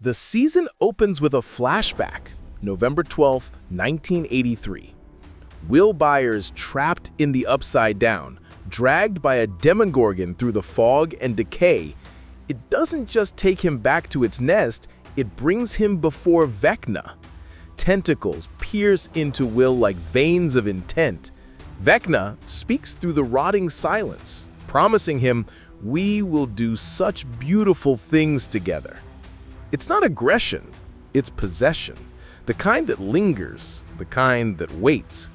The season opens with a flashback, November 12th, 1983. Will Byers trapped in the Upside Down, dragged by a demogorgon through the fog and decay. It doesn't just take him back to its nest, it brings him before Vecna. Tentacles pierce into Will like veins of intent. Vecna speaks through the rotting silence, promising him, "We will do such beautiful things together." It's not aggression, it's possession. The kind that lingers, the kind that waits.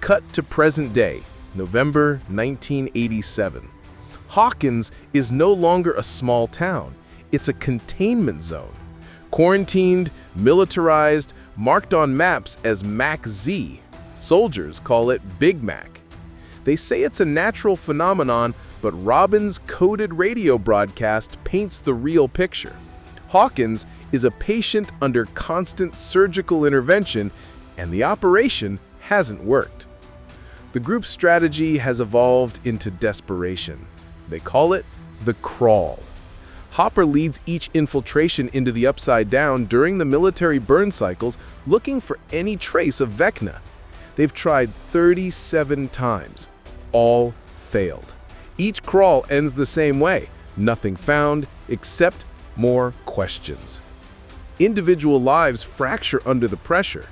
Cut to present day, November 1987. Hawkins is no longer a small town. It's a containment zone. Quarantined, militarized, marked on maps as Mac Z. Soldiers call it Big Mac. They say it's a natural phenomenon, but Robin's coded radio broadcast paints the real picture. Hawkins is a patient under constant surgical intervention, and the operation hasn't worked. The group's strategy has evolved into desperation. They call it the crawl. Hopper leads each infiltration into the Upside Down during the military burn cycles, looking for any trace of Vecna. They've tried 37 times. All failed. Each crawl ends the same way. Nothing found except more questions. Individual lives fracture under the pressure.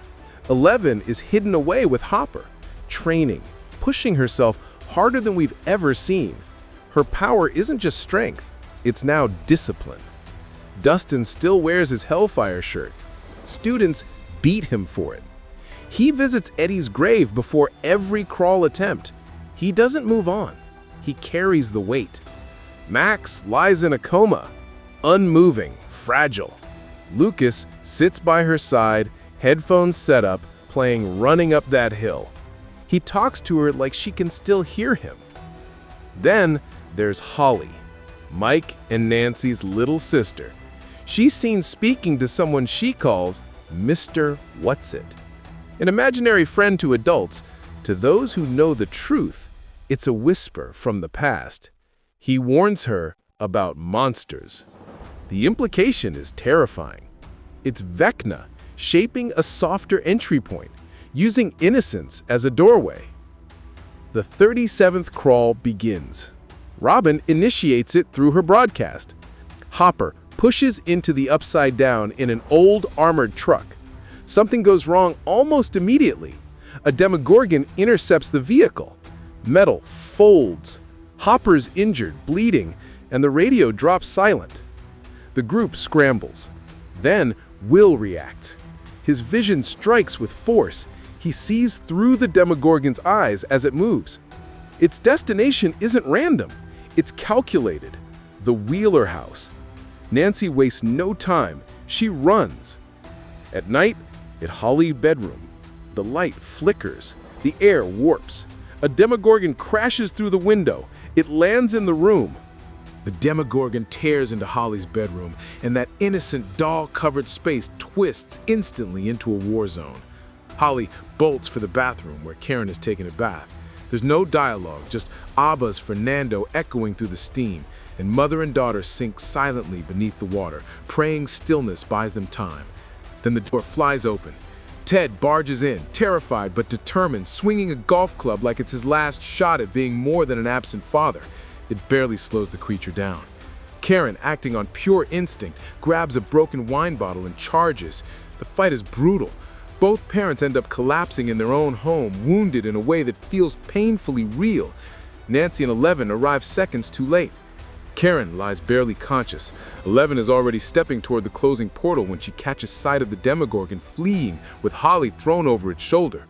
11 is hidden away with Hopper, training, pushing herself harder than we've ever seen. Her power isn't just strength, it's now discipline. Dustin still wears his Hellfire shirt. Students beat him for it. He visits Eddie's grave before every crawl attempt. He doesn't move on. He carries the weight. Max lies in a coma, unmoving, fragile. Lucas sits by her side, headphones set up, playing Running Up That Hill. He talks to her like she can still hear him. Then there's Holly, Mike and Nancy's little sister. She's seen speaking to someone she calls Mr. What's-It. An imaginary friend to adults. To those who know the truth, it's a whisper from the past. He warns her about monsters. The implication is terrifying. It's Vecna shaping a softer entry point, using innocence as a doorway. The 37th crawl begins. Robin initiates it through her broadcast. Hopper pushes into the Upside Down in an old armored truck. Something goes wrong almost immediately. A demogorgon intercepts the vehicle. Metal folds. Hopper's injured, bleeding, and the radio drops silent. The group scrambles. Then Will reacts. His vision strikes with force. He sees through the demogorgon's eyes as it moves. Its destination isn't random. It's calculated. The Wheeler house. Nancy wastes no time. She runs. At night, at Holly's bedroom, the light flickers. The air warps. A demogorgon crashes through the window. It lands in the room. The demogorgon tears into Holly's bedroom, and that innocent doll-covered space twists instantly into a war zone. Holly bolts for the bathroom where Karen has taken a bath. There's no dialogue, just Abba's Fernando echoing through the steam, and mother and daughter sink silently beneath the water, praying stillness buys them time. Then the door flies open. Ted barges in, terrified but determined, swinging a golf club like it's his last shot at being more than an absent father. It barely slows the creature down. Karen, acting on pure instinct, grabs a broken wine bottle and charges. The fight is brutal. Both parents end up collapsing in their own home, wounded in a way that feels painfully real. Nancy and 11 arrive seconds too late. Karen lies barely conscious. 11 is already stepping toward the closing portal when she catches sight of the demogorgon fleeing, with Holly thrown over its shoulder.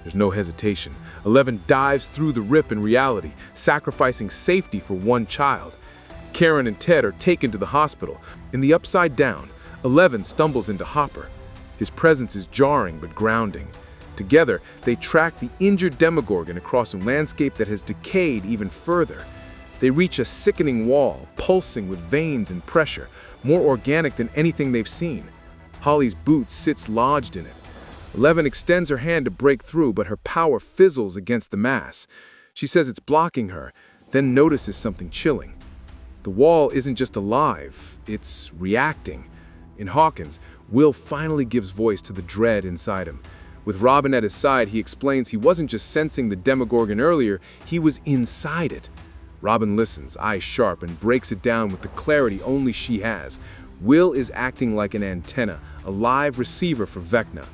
There's no hesitation. 11 dives through the rip in reality, sacrificing safety for one child. Karen and Ted are taken to the hospital. In the Upside Down, 11 stumbles into Hopper. His presence is jarring but grounding. Together, they track the injured demogorgon across a landscape that has decayed even further. They reach a sickening wall, pulsing with veins and pressure, more organic than anything they've seen. Holly's boot sits lodged in it. 11 extends her hand to break through, but her power fizzles against the mass. She says it's blocking her, then notices something chilling. The wall isn't just alive, it's reacting. In Hawkins, Will finally gives voice to the dread inside him. With Robin at his side, he explains he wasn't just sensing the Demogorgon earlier, he was inside it. Robin listens, eyes sharp, and breaks it down with the clarity only she has. Will is acting like an antenna, a live receiver for Vecna.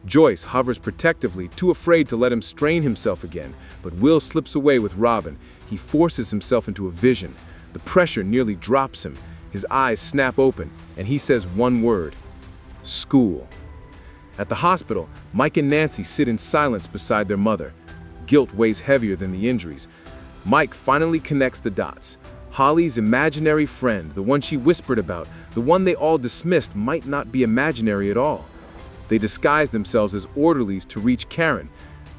Joyce hovers protectively, too afraid to let him strain himself again, but Will slips away with Robin. He forces himself into a vision. The pressure nearly drops him. His eyes snap open, and he says one word: school. At the hospital, Mike and Nancy sit in silence beside their mother. Guilt weighs heavier than the injuries. Mike finally connects the dots. Holly's imaginary friend, the one she whispered about, the one they all dismissed, might not be imaginary at all. They disguise themselves as orderlies to reach Karen.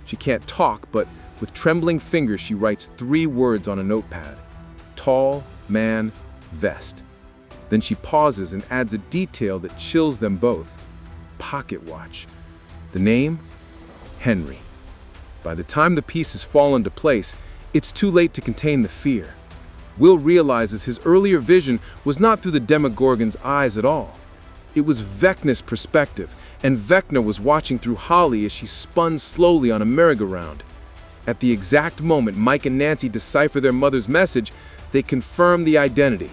She can't talk, but with trembling fingers she writes 3 words on a notepad: tall, man, vest. Then she pauses and adds a detail that chills them both: pocket watch. The name? Henry. By the time the pieces fall into place, it's too late to contain the fear. Will realizes his earlier vision was not through the Demogorgon's eyes at all. It was Vecna's perspective, and Vecna was watching through Holly as she spun slowly on a merry-go-round. At the exact moment Mike and Nancy decipher their mother's message, they confirm the identity.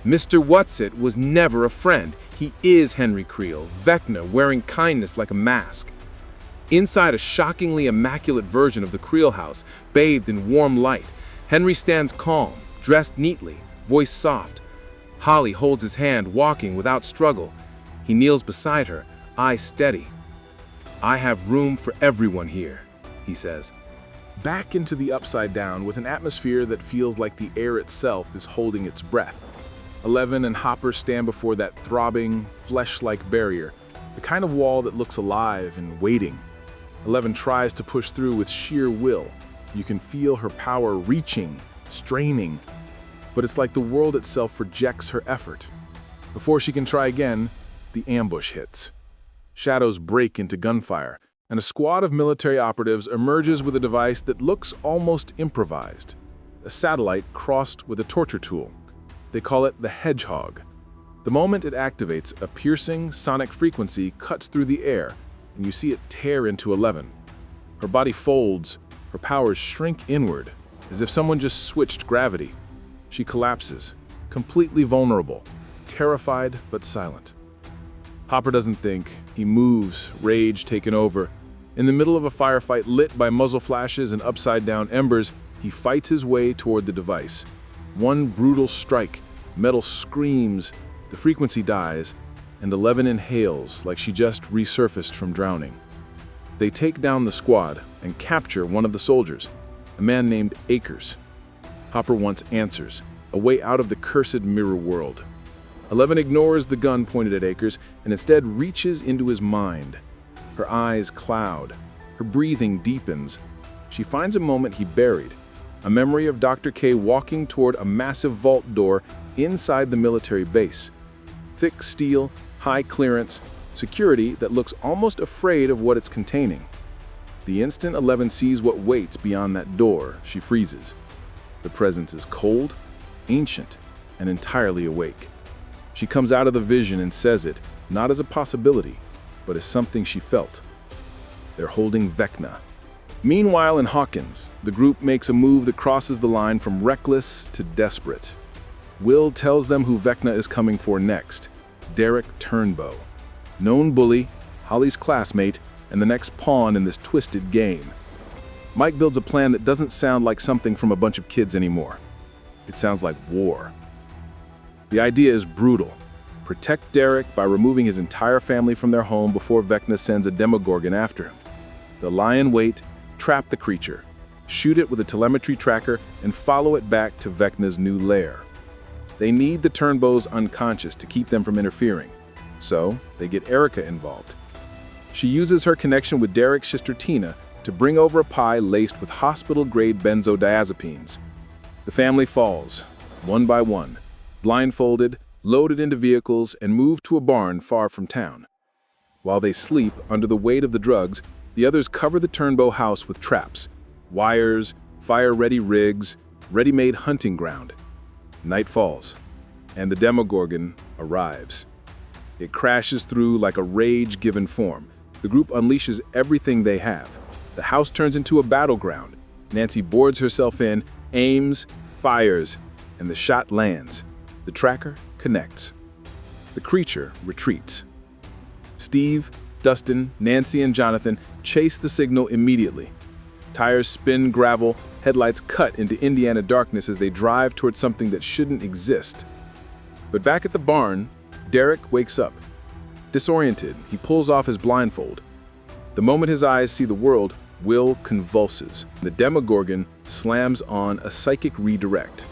Mr. Whatsit was never a friend. He is Henry Creel, Vecna, wearing kindness like a mask. Inside a shockingly immaculate version of the Creel house, bathed in warm light, Henry stands calm, dressed neatly, voice soft. Holly holds his hand, walking without struggle. He kneels beside her, eyes steady. "I have room for everyone here," he says. Back into the Upside Down with an atmosphere that feels like the air itself is holding its breath. Eleven and Hopper stand before that throbbing, flesh-like barrier, the kind of wall that looks alive and waiting. Eleven tries to push through with sheer will. You can feel her power reaching, straining, but it's like the world itself rejects her effort. Before she can try again, the ambush hits. Shadows break into gunfire, and a squad of military operatives emerges with a device that looks almost improvised. A satellite crossed with a torture tool. They call it the Hedgehog. The moment it activates, a piercing, sonic frequency cuts through the air, and you see it tear into 11. Her body folds, her powers shrink inward, as if someone just switched gravity. She collapses, completely vulnerable, terrified but silent. Hopper doesn't think. He moves, rage taken over. In the middle of a firefight lit by muzzle flashes and upside-down embers, he fights his way toward the device. One brutal strike, metal screams, the frequency dies, and 11 inhales like she just resurfaced from drowning. They take down the squad and capture one of the soldiers, a man named Akers. Hopper wants answers, a way out of the cursed mirror world. 11 ignores the gun pointed at Akers and instead reaches into his mind. Her eyes cloud. Her breathing deepens. She finds a moment he buried, a memory of Dr. K walking toward a massive vault door inside the military base. Thick steel, high clearance, security that looks almost afraid of what it's containing. The instant 11 sees what waits beyond that door, she freezes. The presence is cold, ancient, and entirely awake. She comes out of the vision and says it, not as a possibility, but as something she felt. They're holding Vecna. Meanwhile, in Hawkins, the group makes a move that crosses the line from reckless to desperate. Will tells them who Vecna is coming for next: Derek Turnbow. Known bully, Holly's classmate, and the next pawn in this twisted game. Mike builds a plan that doesn't sound like something from a bunch of kids anymore. It sounds like war. The idea is brutal. Protect Derek by removing his entire family from their home before Vecna sends a Demogorgon after him. They'll lie in wait, trap the creature, shoot it with a telemetry tracker, and follow it back to Vecna's new lair. They need the Turnbows unconscious to keep them from interfering, so they get Erica involved. She uses her connection with Derek's sister Tina to bring over a pie laced with hospital-grade benzodiazepines. The family falls, one by one, blindfolded, loaded into vehicles, and moved to a barn far from town. While they sleep under the weight of the drugs, the others cover the Turnbow house with traps, wires, fire-ready rigs, ready-made hunting ground. Night falls, and the Demogorgon arrives. It crashes through like a rage given form. The group unleashes everything they have. The house turns into a battleground. Nancy boards herself in, aims, fires, and the shot lands. The tracker connects. The creature retreats. Steve, Dustin, Nancy, and Jonathan chase the signal immediately. Tires spin gravel, headlights cut into Indiana darkness as they drive towards something that shouldn't exist. But back at the barn, Derek wakes up. Disoriented, he pulls off his blindfold. The moment his eyes see the world, Will convulses. The Demogorgon slams on a psychic redirect.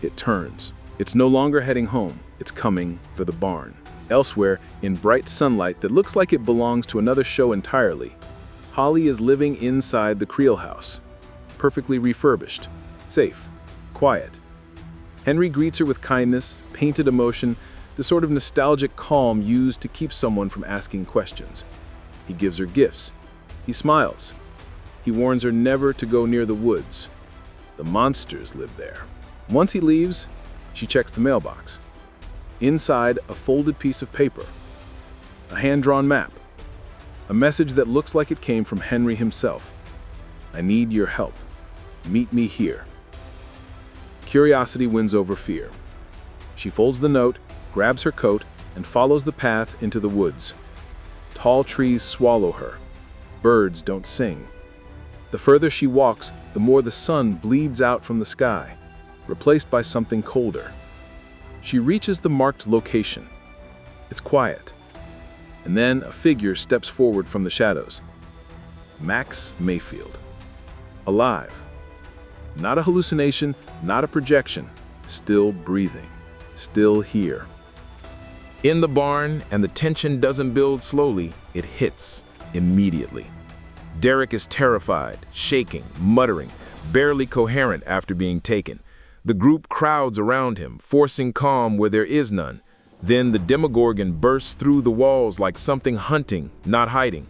It turns. It's no longer heading home. It's coming for the barn. Elsewhere, in bright sunlight that looks like it belongs to another show entirely, Holly is living inside the Creel house. Perfectly refurbished. Safe. Quiet. Henry greets her with kindness, painted emotion, the sort of nostalgic calm used to keep someone from asking questions. He gives her gifts. He smiles. He warns her never to go near the woods. The monsters live there. Once he leaves, she checks the mailbox. Inside, a folded piece of paper. A hand-drawn map. A message that looks like it came from Henry himself. I need your help. Meet me here. Curiosity wins over fear. She folds the note, grabs her coat, and follows the path into the woods. Tall trees swallow her. Birds don't sing. The further she walks, the more the sun bleeds out from the sky, replaced by something colder. She reaches the marked location. It's quiet. And then a figure steps forward from the shadows. Max Mayfield. Alive. Not a hallucination, not a projection. Still breathing. Still here. In the barn, and the tension doesn't build slowly, it hits immediately. Derek is terrified, shaking, muttering, barely coherent after being taken. The group crowds around him, forcing calm where there is none. Then the Demogorgon bursts through the walls like something hunting, not hiding.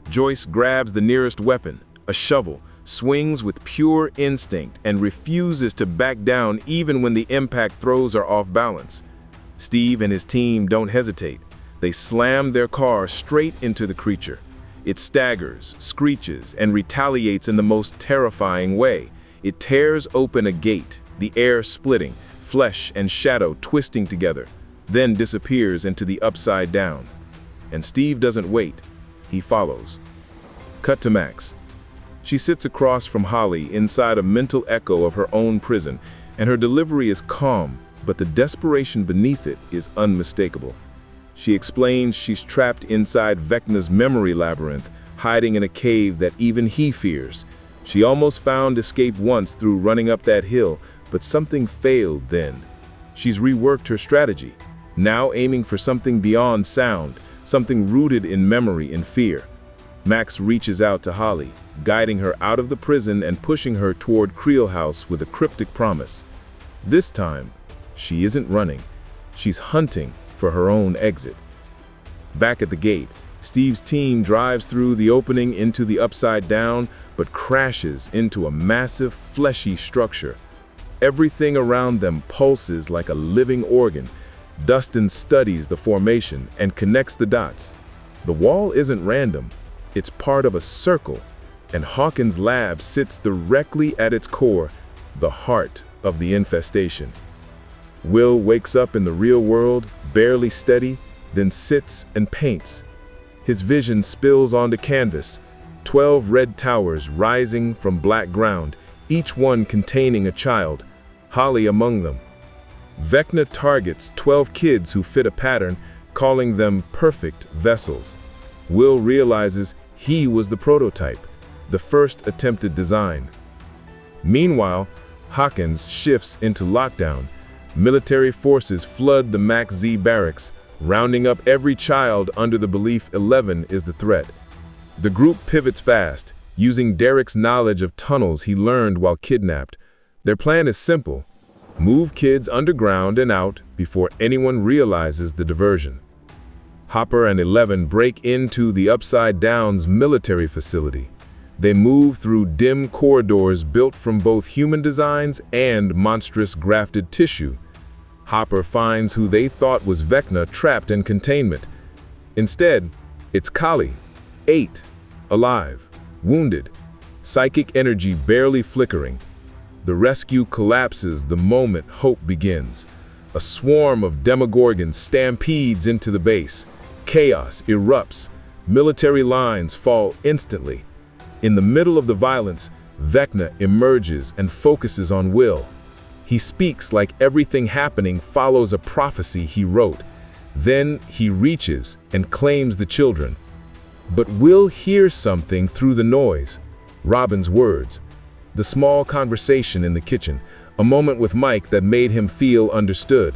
Joyce grabs the nearest weapon, a shovel, swings with pure instinct, and refuses to back down even when the impact throws her off balance. Steve and his team don't hesitate. They slam their car straight into the creature. It staggers, screeches, and retaliates in the most terrifying way. It tears open a gate, the air splitting, flesh and shadow twisting together, then disappears into the upside down. And Steve doesn't wait. He follows. Cut to Max. She sits across from Holly inside a mental echo of her own prison, and her delivery is calm, but the desperation beneath it is unmistakable. She explains she's trapped inside Vecna's memory labyrinth, hiding in a cave that even he fears. She almost found escape once through running up that hill, but something failed then. She's reworked her strategy, now aiming for something beyond sound, something rooted in memory and fear. Max reaches out to Holly, guiding her out of the prison and pushing her toward Creel House with a cryptic promise. This time, she isn't running. She's hunting for her own exit. Back at the gate, Steve's team drives through the opening into the upside down, but crashes into a massive, fleshy structure. Everything around them pulses like a living organ. Dustin studies the formation and connects the dots. The wall isn't random. It's part of a circle, and Hawkins' lab sits directly at its core, the heart of the infestation. Will wakes up in the real world, barely steady, then sits and paints. His vision spills onto canvas, 12 red towers rising from black ground, each one containing a child, Holly among them. Vecna targets 12 kids who fit a pattern, calling them perfect vessels. Will realizes he was the prototype, the first attempted design. Meanwhile, Hawkins shifts into lockdown. Military forces flood the Max Z barracks, rounding up every child under the belief 11 is the threat. The group pivots fast, using Derek's knowledge of tunnels he learned while kidnapped. Their plan is simple: move kids underground and out before anyone realizes the diversion. Hopper and 11 break into the Upside Down's military facility. They move through dim corridors built from both human designs and monstrous grafted tissue. Hopper finds who they thought was Vecna trapped in containment, Instead, it's Kali, 8, alive, wounded, psychic energy barely flickering. The rescue collapses the moment hope begins. A swarm of Demogorgons stampedes into the base. Chaos erupts. Military lines fall instantly. In the middle of the violence, Vecna emerges and focuses on Will. He speaks like everything happening follows a prophecy he wrote. Then he reaches and claims the children. But Will hears something through the noise. Robin's words. The small conversation in the kitchen, a moment with Mike that made him feel understood.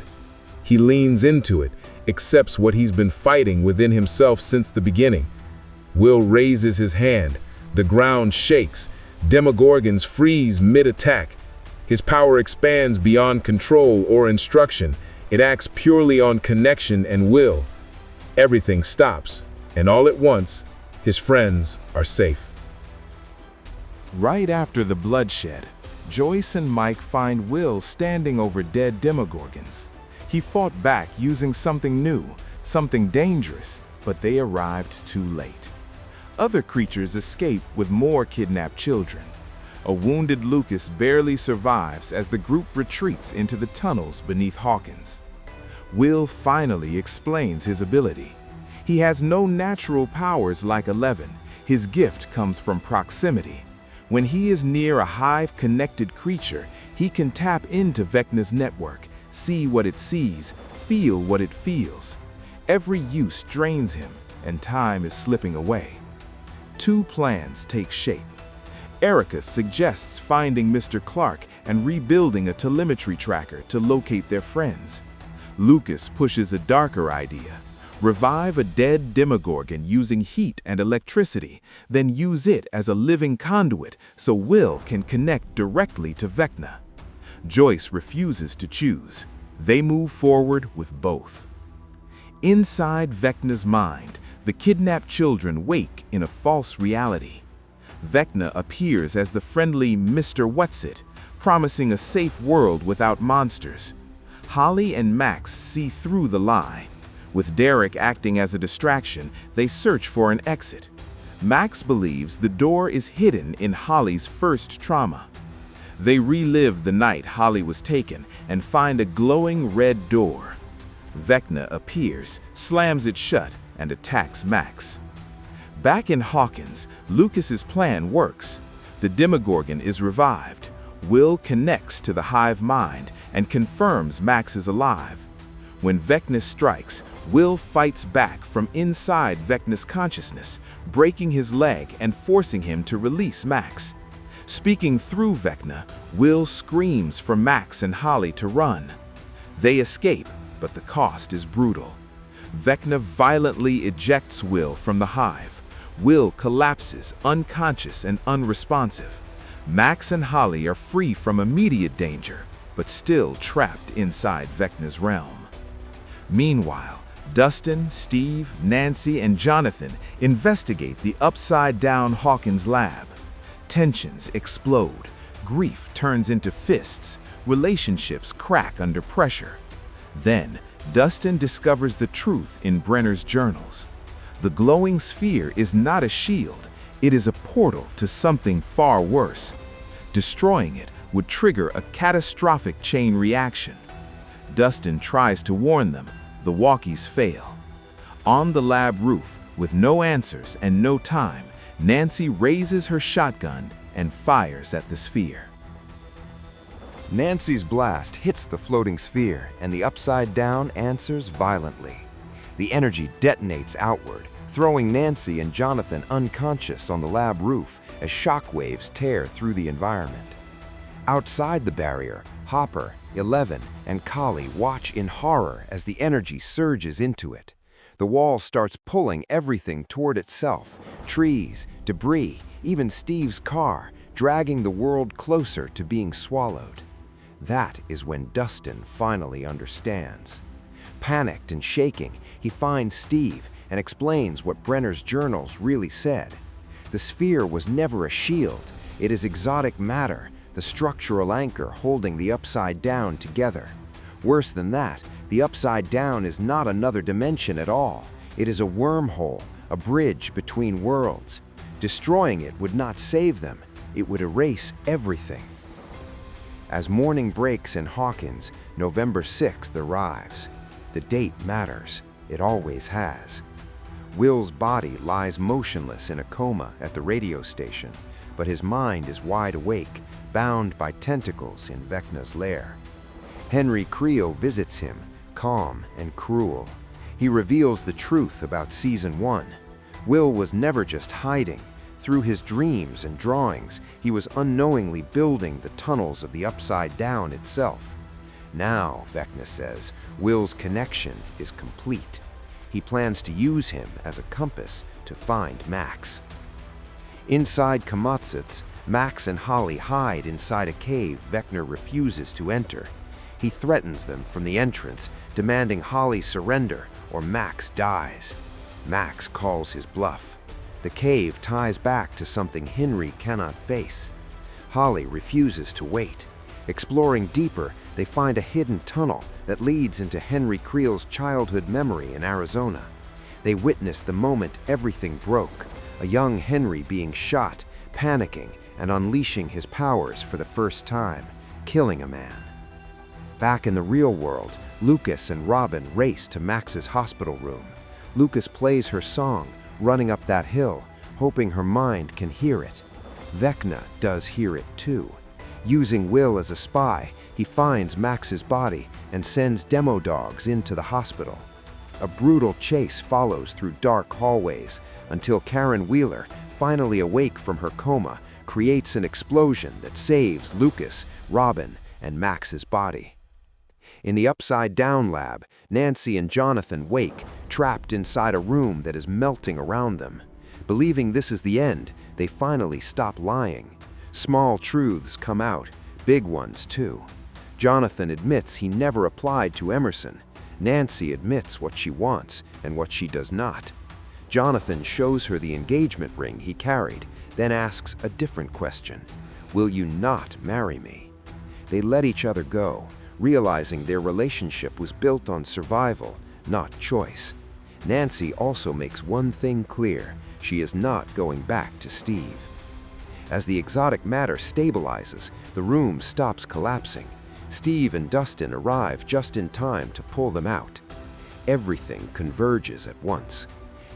He leans into it, accepts what he's been fighting within himself since the beginning. Will raises his hand. The ground shakes. Demogorgons freeze mid-attack. His power expands beyond control or instruction. It acts purely on connection and will. Everything stops, and all at once, his friends are safe. Right after the bloodshed, Joyce and Mike find Will standing over dead Demogorgons. He fought back using something new, something dangerous, but they arrived too late. Other creatures escape with more kidnapped children. A wounded Lucas barely survives as the group retreats into the tunnels beneath Hawkins. Will finally explains his ability. He has no natural powers like 11. His gift comes from proximity. When he is near a hive-connected creature, he can tap into Vecna's network, see what it sees, feel what it feels. Every use drains him, and time is slipping away. Two plans take shape. Erica suggests finding Mr. Clark and rebuilding a telemetry tracker to locate their friends. Lucas pushes a darker idea. Revive a dead Demogorgon using heat and electricity, then use it as a living conduit so Will can connect directly to Vecna. Joyce refuses to choose. They move forward with both. Inside Vecna's mind, the kidnapped children wake in a false reality. Vecna appears as the friendly Mr. Whatsit, promising a safe world without monsters. Holly and Max see through the lie. With Derek acting as a distraction, they search for an exit. Max believes the door is hidden in Holly's first trauma. They relive the night Holly was taken and find a glowing red door. Vecna appears, slams it shut, and attacks Max. Back in Hawkins, Lucas's plan works. The Demogorgon is revived. Will connects to the hive mind and confirms Max is alive. When Vecna strikes, Will fights back from inside Vecna's consciousness, breaking his leg and forcing him to release Max. Speaking through Vecna, Will screams for Max and Holly to run. They escape, but the cost is brutal. Vecna violently ejects Will from the hive. Will collapses, unconscious and unresponsive. Max and Holly are free from immediate danger, but still trapped inside Vecna's realm. Meanwhile, Dustin, Steve, Nancy, and Jonathan investigate the upside-down Hawkins lab. Tensions explode, grief turns into fists, relationships crack under pressure. Then, Dustin discovers the truth in Brenner's journals. The glowing sphere is not a shield, it is a portal to something far worse. Destroying it would trigger a catastrophic chain reaction. Dustin tries to warn them. The walkies fail. On the lab roof, with no answers and no time, Nancy raises her shotgun and fires at the sphere. Nancy's blast hits the floating sphere, and the Upside Down answers violently. The energy detonates outward, throwing Nancy and Jonathan unconscious on the lab roof as shockwaves tear through the environment. Outside the barrier, Hopper, 11, and Kali watch in horror as the energy surges into it. The wall starts pulling everything toward itself, trees, debris, even Steve's car, dragging the world closer to being swallowed. That is when Dustin finally understands. Panicked and shaking, he finds Steve and explains what Brenner's journals really said. The sphere was never a shield. It is exotic matter, the structural anchor holding the Upside Down together. Worse than that, the Upside Down is not another dimension at all. It is a wormhole, a bridge between worlds. Destroying it would not save them, it would erase everything. As morning breaks in Hawkins, November 6th arrives. The date matters, it always has. Will's body lies motionless in a coma at the radio station, but his mind is wide awake, bound by tentacles in Vecna's lair. Henry Creel visits him, calm and cruel. He reveals the truth about Season 1. Will was never just hiding. Through his dreams and drawings, he was unknowingly building the tunnels of the Upside Down itself. Now, Vecna says, Will's connection is complete. He plans to use him as a compass to find Max. Inside Komatsu's, Max and Holly hide inside a cave Vecna refuses to enter. He threatens them from the entrance, demanding Holly surrender or Max dies. Max calls his bluff. The cave ties back to something Henry cannot face. Holly refuses to wait. Exploring deeper, they find a hidden tunnel that leads into Henry Creel's childhood memory in Arizona. They witness the moment everything broke, a young Henry being shot, panicking, and unleashing his powers for the first time, killing a man. Back in the real world, Lucas and Robin race to Max's hospital room. Lucas plays her song, running up that hill, hoping her mind can hear it. Vecna does hear it too. Using Will as a spy, he finds Max's body and sends demo dogs into the hospital. A brutal chase follows through dark hallways until Karen Wheeler, finally awake from her coma, creates an explosion that saves Lucas, Robin, and Max's body. In the Upside Down lab, Nancy and Jonathan wake, trapped inside a room that is melting around them. Believing this is the end, they finally stop lying. Small truths come out, big ones too. Jonathan admits he never applied to Emerson. Nancy admits what she wants and what she does not. Jonathan shows her the engagement ring he carried, then asks a different question. Will you not marry me? They let each other go, realizing their relationship was built on survival, not choice. Nancy also makes one thing clear: she is not going back to Steve. As the exotic matter stabilizes, the room stops collapsing. Steve and Dustin arrive just in time to pull them out. Everything converges at once.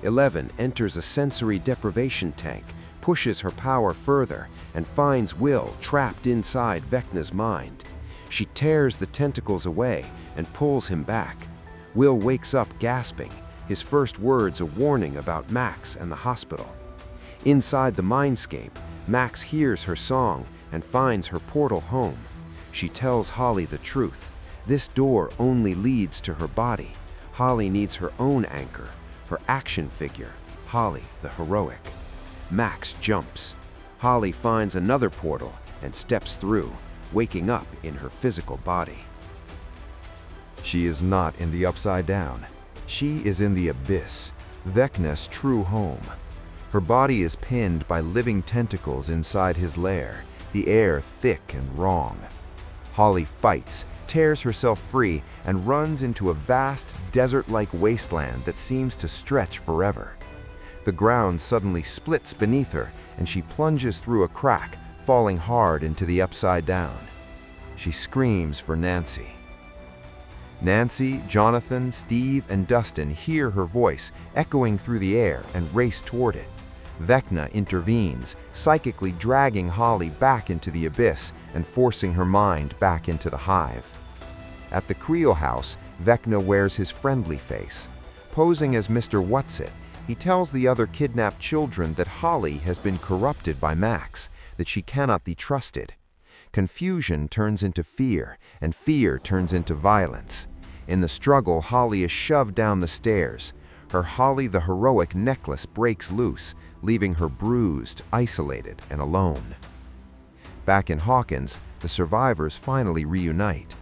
11 enters a sensory deprivation tank, pushes her power further, and finds Will trapped inside Vecna's mind. She tears the tentacles away and pulls him back. Will wakes up gasping, his first words a warning about Max and the hospital. Inside the mindscape, Max hears her song and finds her portal home. She tells Holly the truth. This door only leads to her body. Holly needs her own anchor, her action figure, Holly the heroic. Max jumps. Holly finds another portal and steps through, waking up in her physical body. She is not in the Upside Down. She is in the Abyss, Vecna's true home. Her body is pinned by living tentacles inside his lair, the air thick and wrong. Holly fights, tears herself free, and runs into a vast, desert-like wasteland that seems to stretch forever. The ground suddenly splits beneath her, and she plunges through a crack, falling hard into the Upside Down. She screams for Nancy. Nancy, Jonathan, Steve, and Dustin hear her voice echoing through the air and race toward it. Vecna intervenes, psychically dragging Holly back into the abyss and forcing her mind back into the hive. At the Creel house, Vecna wears his friendly face. Posing as Mr. Whatsit, he tells the other kidnapped children that Holly has been corrupted by Max, that she cannot be trusted. Confusion turns into fear, and fear turns into violence. In the struggle, Holly is shoved down the stairs. Her Holly the heroic necklace breaks loose, leaving her bruised, isolated, and alone. Back in Hawkins, the survivors finally reunite.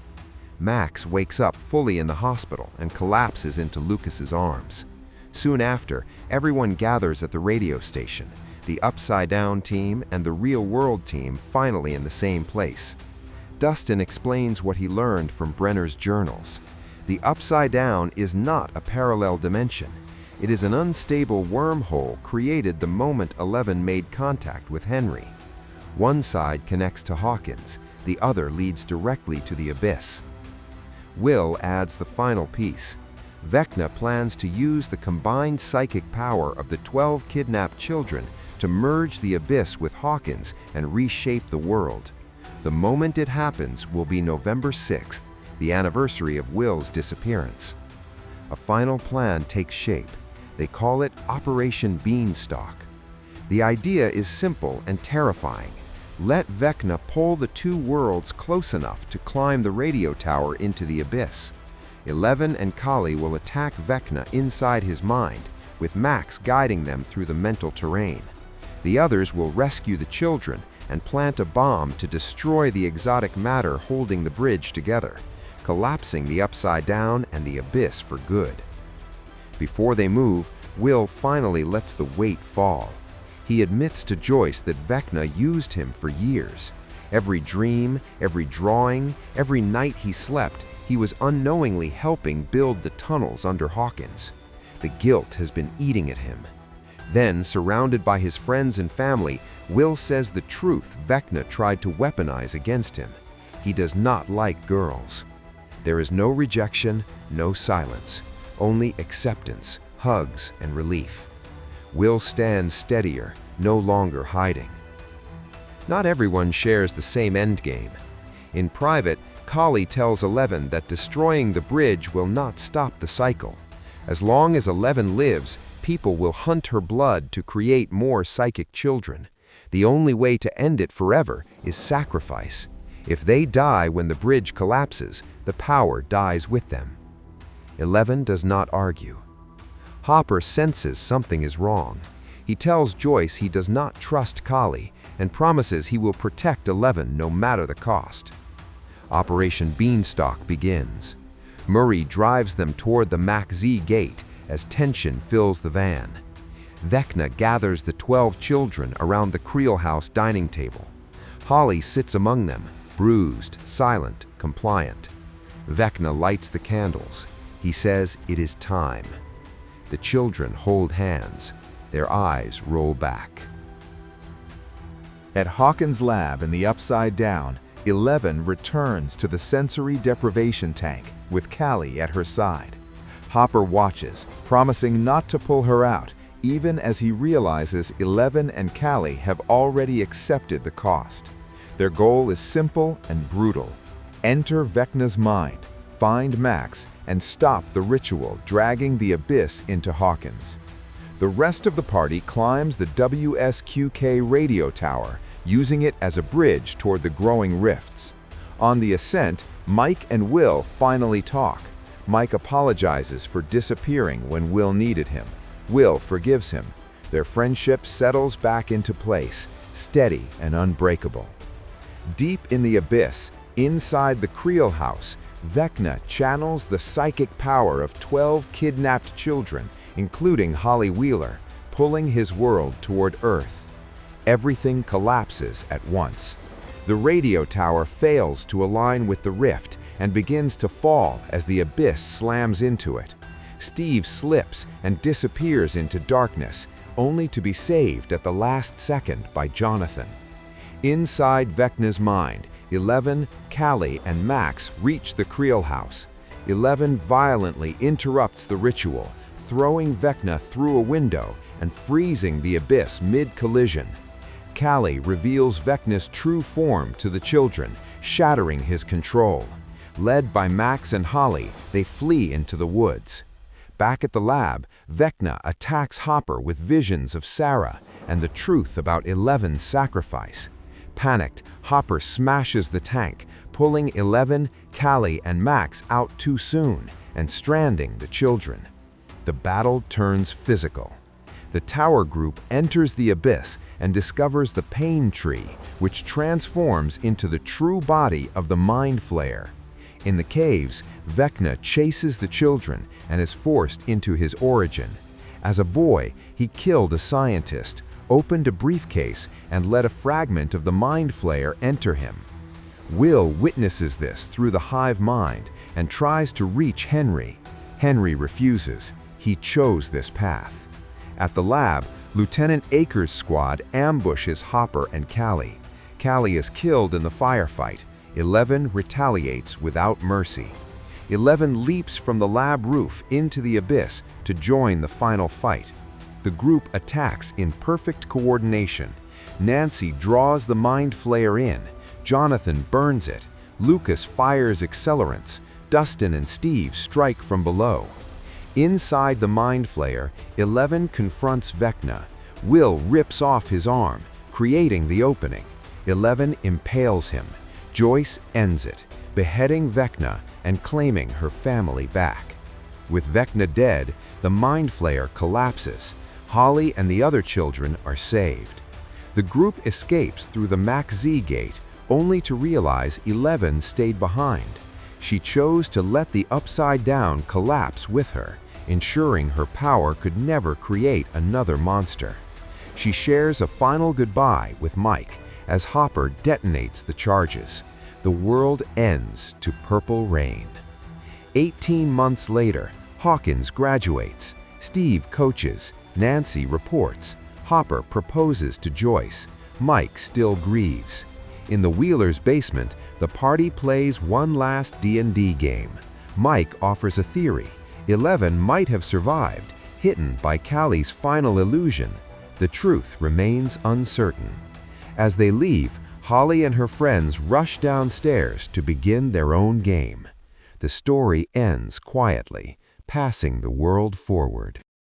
Max wakes up fully in the hospital and collapses into Lucas's arms. Soon after, everyone gathers at the radio station, the Upside Down team and the Real World team finally in the same place. Dustin explains what he learned from Brenner's journals. The Upside Down is not a parallel dimension. It is an unstable wormhole created the moment 11 made contact with Henry. One side connects to Hawkins, the other leads directly to the abyss. Will adds the final piece. Vecna plans to use the combined psychic power of the 12 kidnapped children to merge the abyss with Hawkins and reshape the world. The moment it happens will be November 6th, the anniversary of Will's disappearance. A final plan takes shape. They call it Operation Beanstalk. The idea is simple and terrifying. Let Vecna pull the two worlds close enough to climb the radio tower into the abyss. 11 and Kali will attack Vecna inside his mind, with Max guiding them through the mental terrain. The others will rescue the children and plant a bomb to destroy the exotic matter holding the bridge together, collapsing the Upside Down and the abyss for good. Before they move, Will finally lets the weight fall. He admits to Joyce that Vecna used him for years. Every dream, every drawing, every night he slept, he was unknowingly helping build the tunnels under Hawkins. The guilt has been eating at him. Then, surrounded by his friends and family, Will says the truth Vecna tried to weaponize against him. He does not like girls. There is no rejection, no silence, only acceptance, hugs, and relief. Will stands steadier, no longer hiding. Not everyone shares the same endgame. In private, Kali tells 11 that destroying the bridge will not stop the cycle. As long as 11 lives, people will hunt her blood to create more psychic children. The only way to end it forever is sacrifice. If they die when the bridge collapses, the power dies with them. 11 does not argue. Hopper senses something is wrong. He tells Joyce he does not trust Kali and promises he will protect 11 no matter the cost. Operation Beanstalk begins. Murray drives them toward the Mach Z gate as tension fills the van. Vecna gathers the 12 children around the Creel house dining table. Holly sits among them, bruised, silent, compliant. Vecna lights the candles. He says it is time. The children hold hands. Their eyes roll back. At Hawkins' lab in the Upside Down, 11 returns to the sensory deprivation tank with Kali at her side. Hopper watches, promising not to pull her out, even as he realizes 11 and Kali have already accepted the cost. Their goal is simple and brutal. Enter Vecna's mind, find Max, and stop the ritual dragging the abyss into Hawkins. The rest of the party climbs the WSQK radio tower, using it as a bridge toward the growing rifts. On the ascent, Mike and Will finally talk. Mike apologizes for disappearing when Will needed him. Will forgives him. Their friendship settles back into place, steady and unbreakable. Deep in the abyss, inside the Creel house, Vecna channels the psychic power of 12 kidnapped children, including Holly Wheeler, pulling his world toward Earth. Everything collapses at once. The radio tower fails to align with the rift and begins to fall as the abyss slams into it. Steve slips and disappears into darkness, only to be saved at the last second by Jonathan. Inside Vecna's mind, 11, Kali, and Max reach the Creel house. 11 violently interrupts the ritual, throwing Vecna through a window and freezing the abyss mid-collision. Kali reveals Vecna's true form to the children, shattering his control. Led by Max and Holly, they flee into the woods. Back at the lab, Vecna attacks Hopper with visions of Sarah and the truth about 11's sacrifice. Panicked, Hopper smashes the tank, pulling 11, Kali, and Max out too soon and stranding the children. The battle turns physical. The tower group enters the abyss and discovers the pain tree, which transforms into the true body of the Mind Flayer. In the caves, Vecna chases the children and is forced into his origin. As a boy, he killed a scientist, opened a briefcase, and let a fragment of the Mind Flayer enter him. Will witnesses this through the hive mind and tries to reach Henry. Henry refuses. He chose this path. At the lab, Lieutenant Akers' squad ambushes Hopper and Callie. Callie is killed in the firefight. 11 retaliates without mercy. 11 leaps from the lab roof into the abyss to join the final fight. The group attacks in perfect coordination. Nancy draws the Mind Flayer in. Jonathan burns it. Lucas fires accelerants. Dustin and Steve strike from below. Inside the Mind Flayer, 11 confronts Vecna. Will rips off his arm, creating the opening. 11 impales him. Joyce ends it, beheading Vecna and claiming her family back. With Vecna dead, the Mind Flayer collapses. Holly and the other children are saved. The group escapes through the Mac Z gate, only to realize 11 stayed behind. She chose to let the Upside Down collapse with her, ensuring her power could never create another monster. She shares a final goodbye with Mike as Hopper detonates the charges. The world ends to purple rain. 18 months later, Hawkins graduates. Steve coaches. Nancy reports. Hopper proposes to Joyce. Mike still grieves. In the Wheelers' basement, the party plays one last D&D game. Mike offers a theory. 11 might have survived, hidden by Callie's final illusion. The truth remains uncertain. As they leave, Holly and her friends rush downstairs to begin their own game. The story ends quietly, passing the world forward.